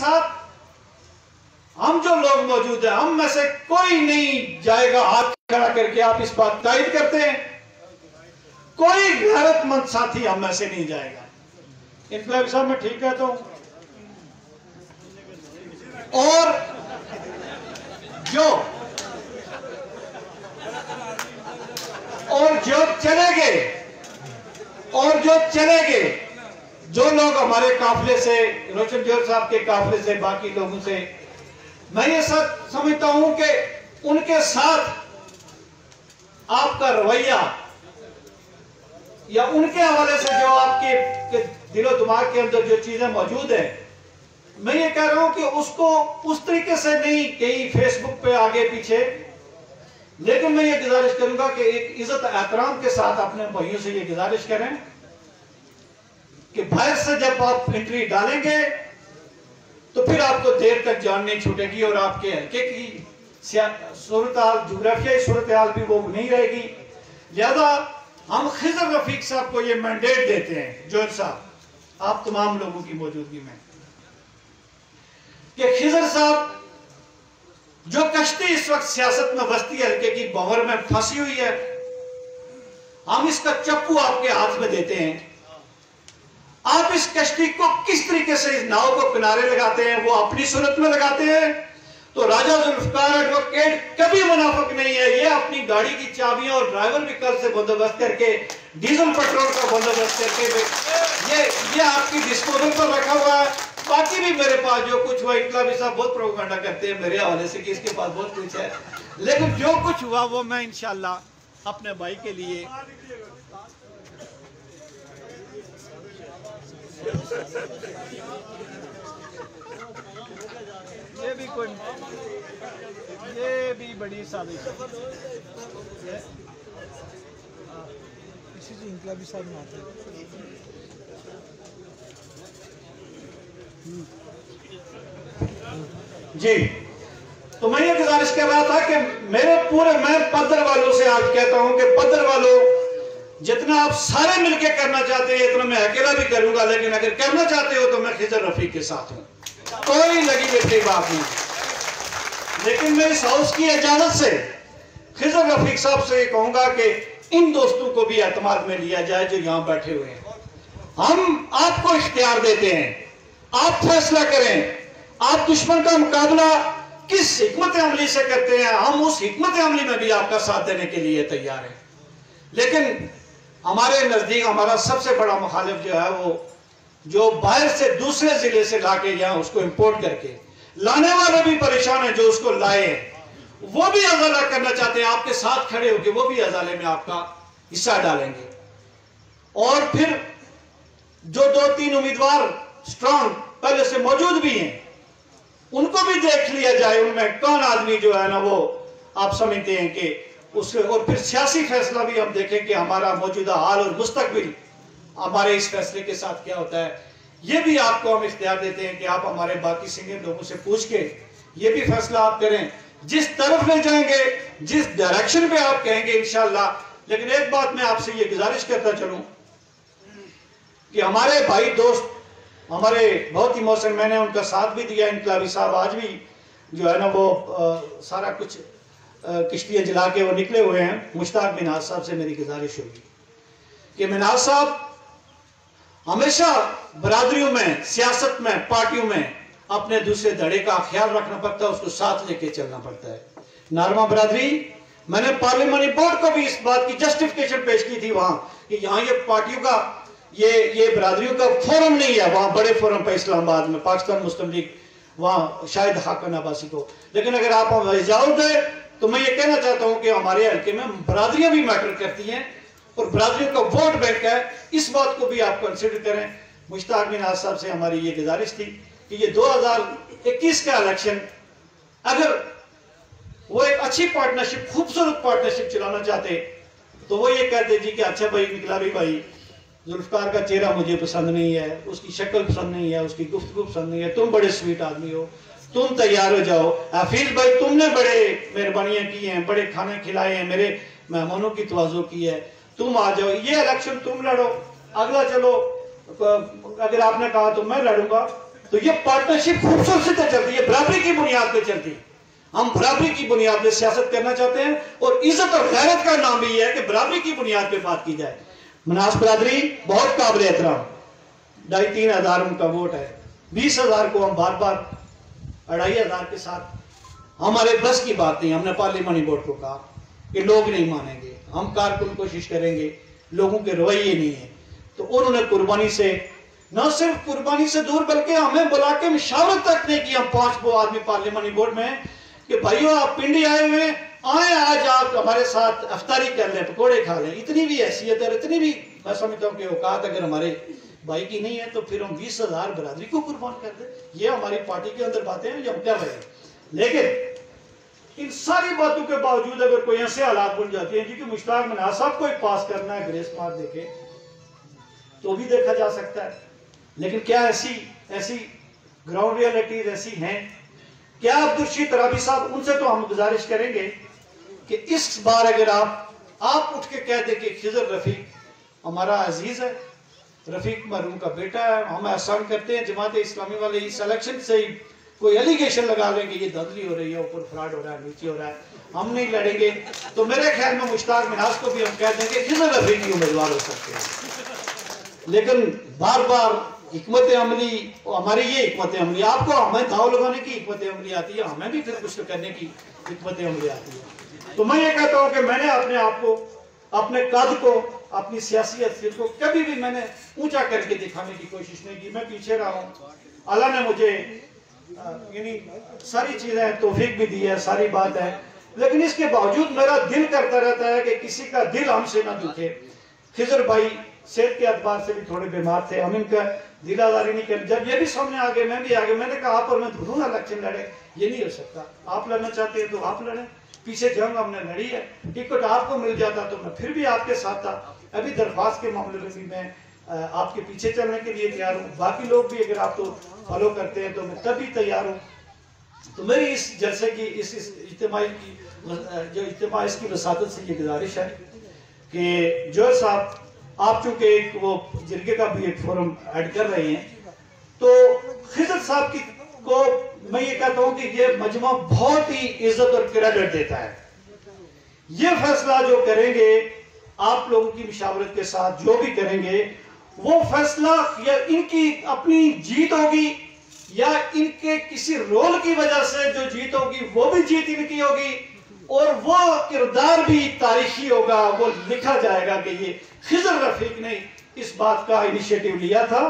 साथ हम जो लोग मौजूद हैं, हम में से कोई नहीं जाएगा हाथ खड़ा करके आप इस बात तायद करते हैं, कोई गैरतमंद साथी हम में से नहीं जाएगा। इनकलाबी साहब मैं ठीक कहता हूं। और जो चले गए जो लोग हमारे काफिले से, रोशन जोहर साहब के काफिले से, बाकी लोगों से, मैं ये सब समझता हूं कि उनके साथ आपका रवैया या उनके हवाले से जो आपके दिलो दिमाग के अंदर जो चीजें मौजूद है, मैं ये कह रहा हूं कि उसको उस तरीके से नहीं कहीं फेसबुक पे आगे पीछे, लेकिन मैं ये गुजारिश करूंगा कि एक इज्जत एहतराम के साथ अपने भाइयों से ये गुजारिश करें कि बाहर से जब आप एंट्री डालेंगे तो फिर आपको देर तक जान नहीं छूटेगी और आपके हल्के की सूरत हाल, जोग्राफियाई सूरत हाल भी वो नहीं रहेगी। लिहाजा हम खिजर रफीक साहब को ये मैंडेट देते हैं, जोहर साहब, आप तमाम लोगों की मौजूदगी में, कि खिजर साहब, जो कश्ती इस वक्त सियासत में बस्ती हल्के की भंवर में फंसी हुई है, हम इसका चप्पू आपके हाथ में देते हैं। आप इस कश्ती को किस तरीके से इस नाव को किनारे लगाते हैं, वो अपनी सूरत में लगाते हैं। तो राजा जुल्फकार एडवोकेट कभी मुनाफिक नहीं है। ये अपनी गाड़ी की चाबियां और ड्राइवर विकल्प से बंदोबस्त करके, डीजल पेट्रोल का बंदोबस्त करके ये आपकी डिस्पोजल पर रखा हुआ है। बाकी भी मेरे पास जो कुछ हुआ, इनकलाबी साहब बहुत प्रोपेगेंडा करते हैं मेरे हवाले से कि इसके पास बहुत कुछ है, लेकिन जो कुछ हुआ वो मैं इंशाल्लाह अपने भाई के लिए ये भी बड़ी साजिश है। इसी से इनकलाबी साहब में आते हैं। जी, तो मैं ये गुजारिश कर रहा था कि मैं पद्दर वालों से आज कहता हूं कि पद्दर वालों, जितना आप सारे मिलके करना चाहते हैं इतना मैं अकेला भी करूंगा, लेकिन अगर करना चाहते हो तो मैं खिजर रफीक के साथ हूं, कोई लगी बेटी बात नहीं। लेकिन मैं इस हाउस की इजाजत से खिजर रफीक साहब से कहूंगा कि इन दोस्तों को भी एतमाद में लिया जाए जो यहां बैठे हुए हैं। हम आपको इख्तियार देते हैं, आप फैसला करें, आप दुश्मन का मुकाबला किस हिकमत अमली से करते हैं, हम उस हिकमत अमली में भी आपका साथ देने के लिए तैयार हैं। लेकिन हमारे नजदीक हमारा सबसे बड़ा मुखालिफ जो है, वो जो बाहर से दूसरे जिले से लाके यहाँ उसको इंपोर्ट करके लाने वाले भी परेशान है, जो उसको लाए हैं वो भी अजाला करना चाहते हैं। आपके साथ खड़े होकर वो भी अजाले में आपका हिस्सा डालेंगे। और फिर जो 2-3 उम्मीदवार स्ट्रांग पहले से मौजूद भी हैं, उनको भी देख लिया जाए, उनमें कौन आदमी जो है ना वो आप समझते हैं कि उसके, और फिर सियासी फैसला भी हम देखें कि हमारा मौजूदा हाल और मुस्तकबिल हमारे इस फैसले के साथ क्या होता है। ये भी आपको हम इख्तियार देते हैं कि आप हमारे बाकी सीनियर लोगों से पूछ के ये भी फैसला आप करें, जिस तरफ ले जाएंगे, जिस डायरेक्शन पे आप कहेंगे इंशाल्लाह। लेकिन एक बात मैं आपसे ये गुजारिश करता चलूं कि हमारे भाई दोस्त, हमारे बहुत ही मौसम, मैंने उनका साथ भी दिया, इनकलाबी साहब आज भी जो है ना वो सारा कुछ किश्तियां जला के वो निकले हुए हैं। मुश्ताक मिन्हाज साहब से मेरी गुजारिश होगी कि मिन्हाज साहब, हमेशा बरादरियों में, सियासत में, पार्टियों में अपने दूसरे धड़े का ख्याल रखना पड़ता है, उसको साथ लेके चलना पड़ता है। नारमा बरादरी, मैंने पार्लियामेंट्री बोर्ड को भी इस बात की जस्टिफिकेशन पेश की थी वहां कि यहाँ ये पार्टियों का, ये बरादरियों का फोरम नहीं है, वहां बड़े फोरम पे इस्लामाबाद में पाकिस्तान मुस्लिम लीग, वहां शायद हाकन अब्बासी को। लेकिन अगर आप हम इजाजत तो मैं ये कहना चाहता हूं कि हमारे हल्के में बरादरियां भी मैटर करती हैं और बरादरियों का वोट बैंक है, इस बात को भी आप कंसिडर करें। मुश्ताक मिन्हाज साहब से हमारी ये गुजारिश थी कि ये 2021 का इलेक्शन, अगर वो एक अच्छी पार्टनरशिप, खूबसूरत पार्टनरशिप चलाना चाहते तो वो ये कहते जी कि अच्छा भाई इनकलाबी भाई, जुल्फकार का चेहरा मुझे पसंद नहीं है, उसकी शक्ल पसंद नहीं है, उसकी गुफ्तगू पसंद नहीं है, तुम बड़े स्वीट आदमी हो, तुम तैयार हो जाओ, हफीज भाई तुमने बड़े मेहरबानियां की हैं, बड़े खाने खिलाए हैं, मेरे मेहमानों की तवाज़ो की है, तुम आ जाओ, ये इलेक्शन तुम लड़ो, अगला चलो अगर आपने कहा तो मैं लड़ूंगा, तो ये पार्टनरशिप खूबसूरती से चलती है, बराबरी की बुनियाद पे चलती है। हम बराबरी की बुनियाद पे सियासत करना चाहते हैं और इज्जत और गैरत का नाम भी है कि बराबरी की बुनियाद पे बात की जाए। मनास बरादरी बहुत काबिल एहतराम, 2,500-3 हजार उनका वोट है, 20,000 को हम बार बार 2,500 के साथ हमारे बस की बात नहीं। हमने पार्लियामानी बोर्ड को कहा कि लोग नहीं मानेंगे, हम कारकुन कोशिश करेंगे, लोगों के रवैये नहीं है। तो उन्होंने कुर्बानी से, न सिर्फ कुर्बानी से दूर बल्कि हमें बुला के मशावरत तक नहीं की। हम 5 आदमी पार्लियामानी बोर्ड में कि भाइयों आप पिंडी आए हुए आए, आज आप हमारे साथ अफ्तारी कर लें, पकौड़े खा लें। इतनी भी हैसियत और इतनी भी मैं समझता हूँ कि औकात अगर हमारे भाई की नहीं है तो फिर हम 20,000 बरादरी को कुर्बान कर दें। ये हमारी पार्टी के अंदर बातें हैं जो हम कर रहे हैं। लेकिन इन सारी बातों के बावजूद अगर कोई ऐसे हालात बन जाते हैं जिनकी मुश्ताक मनास साहब को पास करना है, ग्रेस मार्क देके, तो भी देखा जा सकता है। लेकिन क्या ऐसी ग्राउंड रियलिटीज ऐसी हैं? क्या अब्दुल रशीद तराबी साहब, उनसे तो हम गुजारिश करेंगे कि इस बार अगर आप उठ के कह दें कि खिजर रफीक हमारा अजीज है, रफीक मरहूम का बेटा है, हम एहसान करते हैं जमात इस्लामी वाले इस इलेक्शन से ही कोई एलिगेशन लगा लेंगे ये धांधली हो रही है, ऊपर फ्रॉड हो रहा है, नीचे हो रहा है, हम नहीं लड़ेंगे, तो मेरे ख्याल में मुश्ताक मिनास को भी हम कह देंगे खिजर रफीक ही उम्मीदवार हो सकते हैं। लेकिन बार बार हिकमत अमली, हमारी ये हिकमत अमली, आपको हमें दाव लगाने की हिकमत अमली आती है, हमें भी फिर कुछ करने की हिकमत अमली आती है। तो मैं ये कहता हूँ कि मैंने अपने आप को, अपने कद को, अपनी सियासी हैसियत को कभी भी मैंने ऊंचा करके दिखाने की कोशिश नहीं की। मैं पीछे रहा हूँ, अल्लाह ने मुझे यानी सारी चीजें तौफीक भी दी है, सारी बात है, लेकिन इसके बावजूद मेरा दिल करता रहता है कि किसी का दिल हमसे ना दुखे। खिजर भाई सेहत के अतबार से भी थोड़े बीमार थे, हम इनका दिलादारी नहीं कर, जब ये भी सामने आ गए, मैं भी आ गया, मैंने कहा आप और मैं दोनों ना इलेक्शन लड़े, ये नहीं हो सकता, आप लड़ना चाहते हैं तो आप लड़े। पीछे जंग हमने लड़ी है, टिकट आपको मिल जाता तो मैं फिर भी आपके साथ था। अभी दरख्वास्त के मामले में भी मैं आपके पीछे चलने के लिए तैयार हूँ, बाकी लोग भी अगर आप तो फॉलो करते हैं तो मैं तभी तैयार हूँ। तो मेरी इस जलसे की, इस इज्तिमा की जो इज्तिमा इसकी वसातत से ये गुजारिश है कि जोहर साहब, आप चूंकि एक वो जिरगे का भी एक फोरम ऐड कर रहे हैं, तो खिजर साहब की को मैं ये कहता हूं कि ये मजमा बहुत ही इज्जत और क्रेडिट देता है। ये फैसला जो करेंगे आप लोगों की मशावरत के साथ, जो भी करेंगे वो फैसला या इनकी अपनी जीत होगी या इनके किसी रोल की वजह से जो जीत होगी वो भी जीत इनकी होगी, और वो किरदार भी तारीखी होगा, वो लिखा जाएगा कि ये खिजर रफीक ने इस बात का इनिशिएटिव लिया था,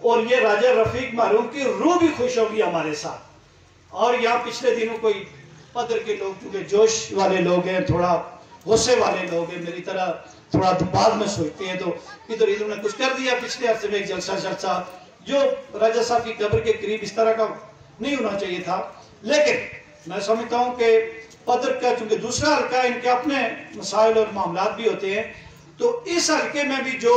और ये राजा रफीक मरहूम की रूह भी खुश होगी हमारे साथ। और यहाँ पिछले दिनों कोई पदर के लोग, क्योंकि जोश वाले लोग हैं, थोड़ा गुस्से वाले लोग हैं, मेरी तरह थोड़ा बाद में सोचते हैं, तो इधर इधर ने कुछ कर दिया पिछले अरसे में, एक जलसा जो राजा साहब की कब्र के करीब इस तरह का नहीं होना चाहिए था। लेकिन मैं समझता हूँ कि पदर का चूंकि दूसरा हल्का, इनके अपने मसाइल और मामलात भी होते हैं, तो इस हल्के में भी जो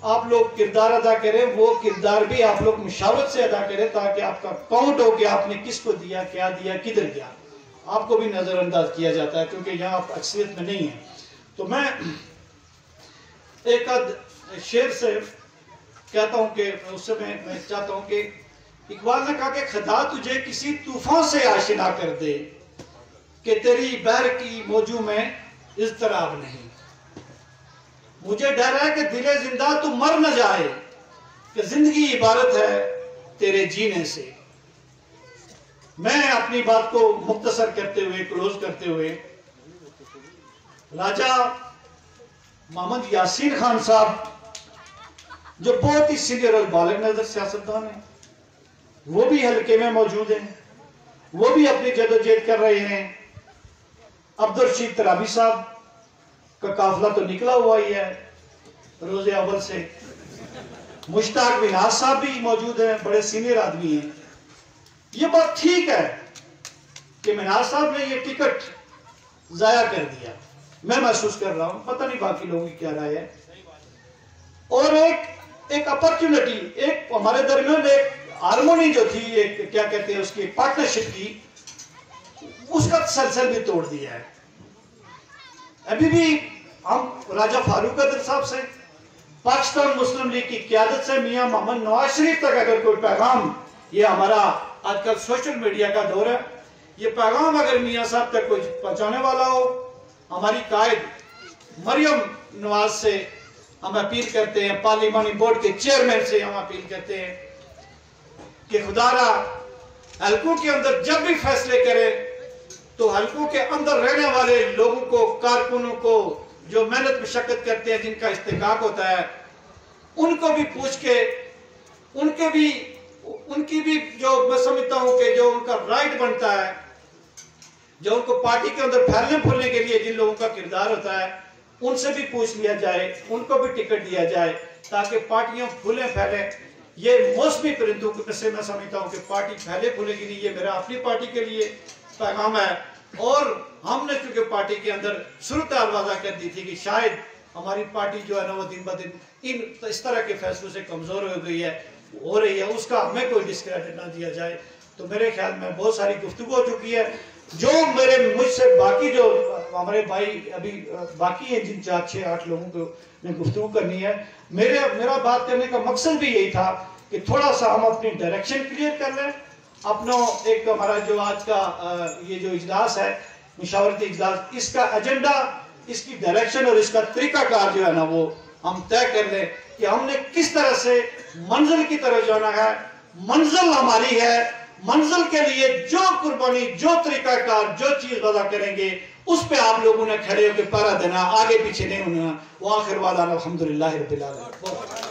आप लोग किरदार अदा करें वो किरदार भी आप लोग मुशावरत से अदा करें, ताकि आपका काउंट हो कि आपने किसको दिया, क्या दिया, किधर गया, आपको भी नजरअंदाज किया जाता है, क्योंकि यहाँ आप अक्सरियत में नहीं है। तो मैं एक शेर से कहता हूं कि उससे मैं चाहता हूं कि इकबाल ने कहा कि खुदा तुझे किसी तूफान से आशिना कर दे कि तेरी बहर की मौजू में इज़्तिराब नहीं। मुझे डर है कि दिले जिंदा तू मर न जाए, कि जिंदगी इबारत है तेरे जीने से। मैं अपनी बात को मुख्तसर करते हुए, क्लोज करते हुए, राजा मोहम्मद यासीन खान साहब जो बहुत ही सीनियर और बालिग नजर सियासतदान है, वो भी हल्के में मौजूद हैं, वो भी अपनी जदोजहद कर रहे हैं। अब्दुल रशीद तराबी साहब का काफिला तो निकला हुआ ही है रोजे अव्वल से। मुश्ताक मिनास साहब भी मौजूद हैं, बड़े सीनियर आदमी हैं। ये बात ठीक है कि मिनास साहब ने ये टिकट जाया कर दिया, मैं महसूस कर रहा हूं, पता नहीं बाकी लोगों की क्या राय है। और एक अपॉर्चुनिटी, एक हमारे दरमियान एक हार्मोनी जो थी, एक क्या कहते हैं उसकी पार्टनरशिप की, उसका तसलसल भी तोड़ दिया है। अभी भी हम राजा फारूक अदर साहब से, पाकिस्तान मुस्लिम लीग की क़यादत से, मियां मोहम्मद नवाज शरीफ तक अगर कोई पैगाम ये हमारा आजकल सोशल मीडिया का दौर है। ये पैगाम अगर मियाँ साहब तक कोई पहुंचाने वाला हो, हमारी कायद मरियम नवाज से हम अपील करते हैं, पार्लिमानी बोर्ड के चेयरमैन से हम अपील करते हैं कि खुदारा हल्कों के अंदर जब भी फैसले करें तो हल्कों के अंदर रहने वाले लोगों को, कारकुनों को, जो मेहनत मशक्कत करते हैं, जिनका इस्तेकाक होता है, उनको भी पूछ के उनकी भी जो मैं समझता हूं कि जो उनका राइट बनता है, जो उनको पार्टी के अंदर फैलने फूलने के लिए जिन लोगों का किरदार होता है, उनसे भी पूछ लिया जाए, उनको भी टिकट दिया जाए ताकि पार्टियां फूले फैले। ये मौसमी परिंदों से मैं समझता हूं कि पार्टी फैले फूलेगी नहीं। ये मेरा अपनी पार्टी के लिए पैगाम है। और हमने चूंकि पार्टी के अंदर सूरत वादा कर दी थी कि शायद हमारी पार्टी जो है ना वो दिन ब दिन इस तरह के फैसलों से कमजोर हो रही है, उसका हमें कोई डिस्क्रेडिट ना दिया जाए। तो मेरे ख्याल में बहुत सारी गुफ्तगू हो चुकी है। जो मुझसे बाकी जो हमारे भाई अभी बाकी है, जिन 4-6-8 लोगों को मैं गुफ्तगू करनी है, मेरा बात करने का मकसद भी यही था कि थोड़ा सा हम अपनी डायरेक्शन क्लियर कर लें। अपना एक हमारा जो आज का ये जो इजलास है, मुशावरती इजलास, इसका एजेंडा, इसकी डायरेक्शन और इसका तरीकाकार जो है ना वो हम तय कर लें कि हमने किस तरह से मंजिल की तरफ जाना है। मंजिल हमारी है, मंजिल के लिए जो कुर्बानी, जो तरीकाकार, जो चीज वदा करेंगे उस पे आप लोगों ने खड़े होकर पहरा देना, आगे पीछे नहीं होना। वो आखिर वाला अल्हम्दुलिल्लाह रब्बिल आलमीन।